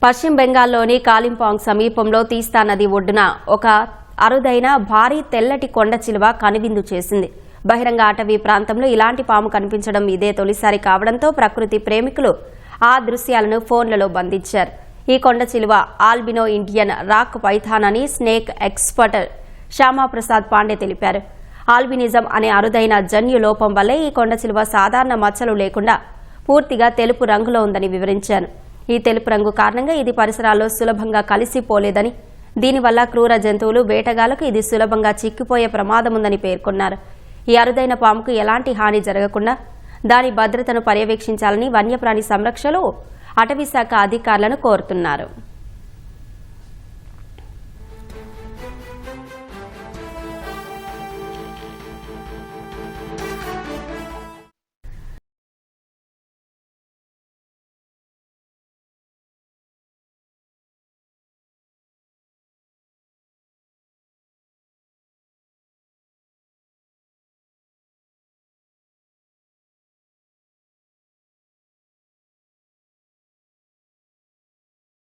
పశ్చిమ బెంగాల్లోని కాలింపాంగ్ సమీపంలో తీస్తా నది ఒడ్డున ఒక అరుదైన భారీ తెల్లటి కొండ చిలువ కనువిందు చేసింది. బహిరంగ అటవీ ప్రాంతంలో ఇలాంటి పాము కనిపించడం ఇదే తొలిసారి కావడంతో ప్రకృతి ప్రేమికులు ఆ దృశ్యాలను ఫోన్లలో బంధించారు. ఈ కొండ చిలువ ఆల్బినో ఇండియన్ రాక్ పైథాన్ అని స్నేక్ ఎక్స్పర్ట్ శ్యామాప్రసాద్ పాండే తెలిపారు. ఆల్బినిజం అనే అరుదైన జన్యు లోపం వల్లే ఈ కొండ చిలువ సాధారణ మచ్చలు లేకుండా పూర్తిగా తెలుపు రంగులో ఉందని వివరించారు. ఈ తెలుపు రంగు కారణంగా ఇది పరిసరాల్లో సులభంగా కలిసిపోలేదని, దీనివల్ల క్రూర జంతువులు వేటగాళ్లకు ఇది సులభంగా చిక్కిపోయే ప్రమాదముందని పేర్కొన్నారు. ఈ అరుదైన పాముకు ఎలాంటి హాని జరగకుండా దాని భద్రతను పర్యవేక్షించాలని వన్యప్రాణి సంరక్షణలో అటవీశాఖ అధికారులను కోరుతున్నారు.